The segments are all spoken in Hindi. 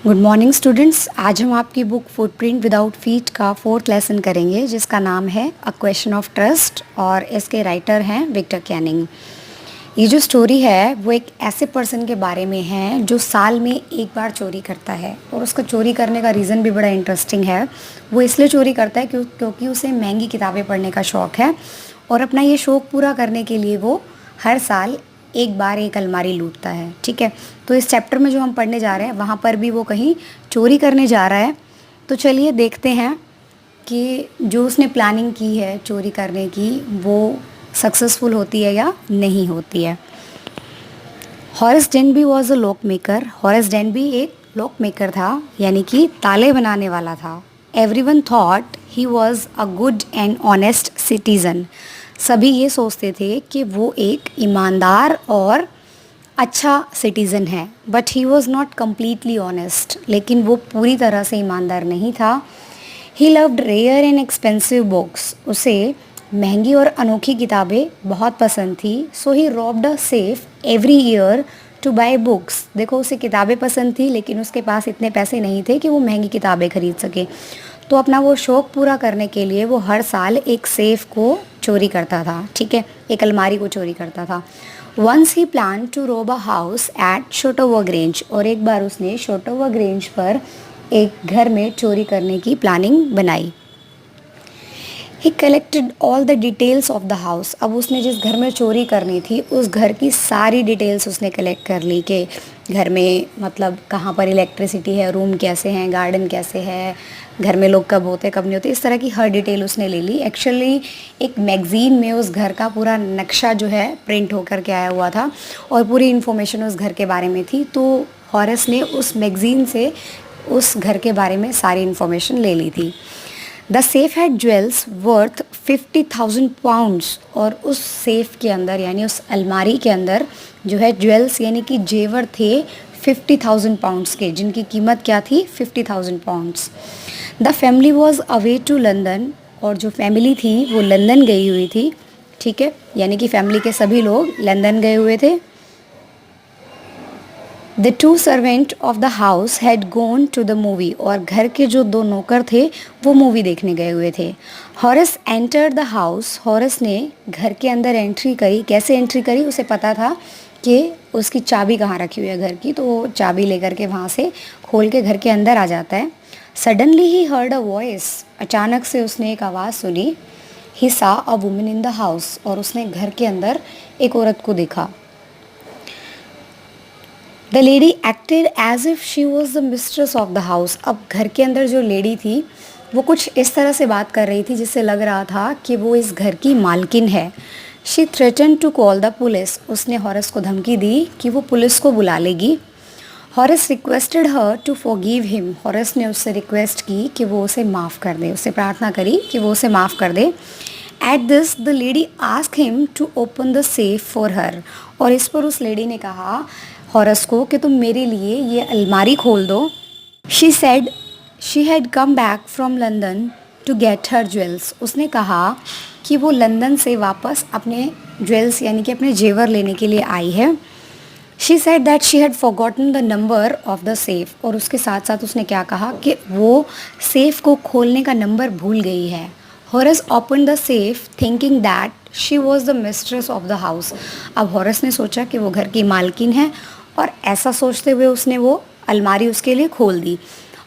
Good morning students. आज हम आपकी बुक फुटप्रिंट विदाउट फीट का 4th लेसन करेंगे जिसका नाम है अ क्वेश्चन ऑफ ट्रस्ट और इसके राइटर हैं विक्टर कैनिंग। ये जो स्टोरी है वो एक ऐसे पर्सन के बारे में है जो साल में एक बार चोरी करता है और उसका चोरी करने का रीज़न भी बड़ा इंटरेस्टिंग है। वो इसलिए चोरी करता है क्योंकि उसे महंगी किताबें पढ़ने का शौक़ है और अपना ये शौक़ पूरा करने के लिए वो हर साल एक बार एक अलमारी लूटता है। ठीक है, तो इस चैप्टर में जो हम पढ़ने जा रहे हैं वहाँ पर भी वो कहीं चोरी करने जा रहा है। तो चलिए देखते हैं कि जो उसने प्लानिंग की है चोरी करने की वो सक्सेसफुल होती है या नहीं होती है। Horace Denby was a lock maker. Horace Denby एक लॉक मेकर था, यानी कि ताले बनाने वाला था। Everyone thought he was a good and honest citizen. सभी ये सोचते थे कि वो एक ईमानदार और अच्छा सिटीज़न है, but he was not completely honest. लेकिन वो पूरी तरह से ईमानदार नहीं था। He loved rare and expensive books. उसे महंगी और अनोखी किताबें बहुत पसंद थी। So he robbed a safe every year to buy books. देखो, उसे किताबें पसंद थी लेकिन उसके पास इतने पैसे नहीं थे कि वो महंगी किताबें खरीद सके। तो अपना वो शौक़ पूरा करने के लिए वो हर साल एक सेफ को चोरी करता था। ठीक है, एक अलमारी को चोरी करता था। वंस ही प्लान टू रोब अ हाउस एट शोटोवर ग्रेंज। और एक बार उसने शोटोवर ग्रेंज पर एक घर में चोरी करने की प्लानिंग बनाई। ही collected all the details of the house. अब उसने जिस घर में चोरी करनी थी उस घर की सारी डिटेल्स उसने कलेक्ट कर ली कि घर में मतलब कहाँ पर इलेक्ट्रिसिटी है, रूम कैसे हैं, गार्डन कैसे है, घर में लोग कब होते कब नहीं होते, इस तरह की हर डिटेल उसने ले ली। एक्चुअली एक मैगज़ीन में उस घर का पूरा नक्शा जो है प्रिंट होकर के आया हुआ था और पूरी इन्फॉर्मेशन उस घर के बारे में थी। तो हॉरेस ने उस मैगज़ीन से उस घर के बारे में सारी इन्फॉर्मेशन ले ली थी। The safe had jewels worth 50,000 pounds. और उस सेफ के अंदर यानी उस अलमारी के अंदर जो है ज्वेल्स यानी कि जेवर थे 50,000 पाउंड्स के, जिनकी कीमत क्या थी 50,000 pounds. The family was away to London. और जो फैमिली थी वो लंदन गई हुई थी। ठीक है, यानी कि फैमिली के सभी लोग लंदन गए हुए थे। The two servant of the house had gone to the movie. और घर के जो दो नौकर थे वो मूवी देखने गए हुए थे। Horace enter the house. Horace ने घर के अंदर एंट्री करी। कैसे एंट्री करी? उसे पता था कि उसकी चाबी कहाँ रखी हुई है घर की, तो वो चाबी लेकर के वहाँ से खोल के घर के अंदर आ जाता है। Suddenly he heard a voice. अचानक से उसने एक आवाज़ सुनी। He saw a woman in the house. और उसने घर के अंदर एक औरत को देखा। The lady acted as if she was the mistress of the house. अब घर के अंदर जो लेडी थी वो कुछ इस तरह से बात कर रही थी जिससे लग रहा था कि वो इस घर की मालकिन है। She threaten to call the police. उसने हॉरेस को धमकी दी कि वो पुलिस को बुला लेगी। Horace requested her to forgive him. Horace ने उससे रिक्वेस्ट की कि वो उसे माफ़ कर दे, उससे प्रार्थना करी कि वो उसे माफ़ कर दे। At this the lady ask him to open the safe for her. और इस पर उस लेडी ने कहा हॉरेस को कि तुम मेरे लिए ये अलमारी खोल दो। She said she had come back from London to get her jewels. उसने कहा कि वो लंदन से वापस अपने ज्वेल्स यानी कि अपने जेवर लेने के लिए आई है। She said that she had forgotten the number of the safe. और उसके साथ साथ उसने क्या कहा कि वो सेफ को खोलने का नंबर भूल गई है। Horace open the safe thinking that she was the mistress of the house. अब हॉरेस ने सोचा कि वो घर की मालकिन है और ऐसा सोचते हुए उसने वो अलमारी उसके लिए खोल दी।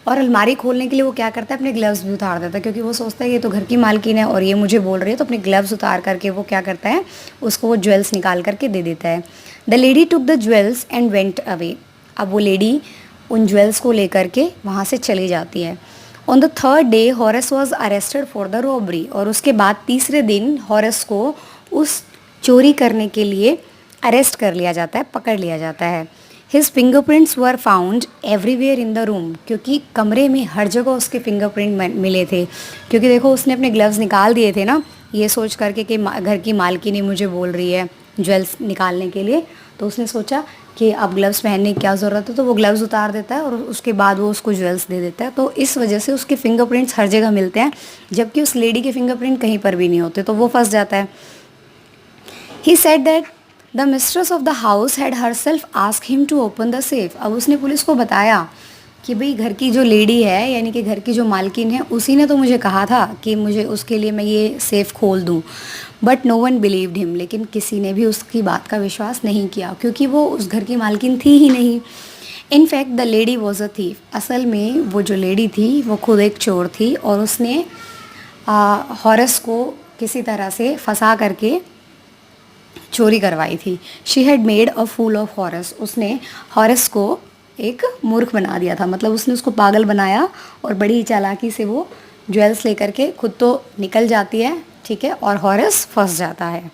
और अलमारी खोलने के लिए वो क्या करता है, अपने ग्लव्स भी उतार देता है क्योंकि वो सोचता है ये तो घर की मालकिन है और ये मुझे बोल रही है। तो अपने ग्लव्स उतार करके वो क्या करता है, उसको वो ज्वेल्स निकाल करके दे देता है। The lady took the jewels and went away. अब वो लेडी उन ज्वेल्स को लेकर के वहाँ से चली जाती है। On the third day Horace was arrested for the robbery. और उसके बाद तीसरे दिन हॉरेस को उस चोरी करने के लिए अरेस्ट कर लिया जाता है, पकड़ लिया जाता है। His fingerprints were found everywhere in the room. क्योंकि कमरे में हर जगह उसके फिंगरप्रिंट मिले थे। क्योंकि देखो उसने अपने ग्लव्स निकाल दिए थे ना, ये सोच करके कि घर की मालकिन मुझे बोल रही है ज्वेल्स निकालने के लिए। तो उसने सोचा कि अब ग्लव्स पहनने की क्या ज़रूरत है, तो वो ग्लव्स उतार देता है और उसके बाद वो उसको ज्वेल्स दे देता है। तो इस वजह से उसके फिंगरप्रिंट्स हर जगह मिलते हैं, जबकि उस लेडी के फिंगरप्रिंट कहीं पर भी नहीं होते, तो वो फंस जाता है। He said that the mistress of the house had herself ask him to open the safe. अब उसने पुलिस को बताया कि भाई घर की जो लेडी है यानी कि घर की जो मालकिन है उसी ने तो मुझे कहा था कि मुझे उसके लिए मैं ये सेफ़ खोल दूँ। But no one believed him, लेकिन किसी ने भी उसकी बात का विश्वास नहीं किया क्योंकि वो उस घर की मालकिन थी ही नहीं। In fact the lady was a thief, असल में वो जो लेडी थी वो खुद एक चोर थी और उसने हॉरस को किसी तरह से फंसा करके चोरी करवाई थी। She had made a fool of Horace, उसने हॉरस को एक मूर्ख बना दिया था, मतलब उसने उसको पागल बनाया और बड़ी ही चालाकी से वो ज्वेल्स लेकर के खुद तो निकल जाती है, ठीक है, और हॉरस फंस जाता है।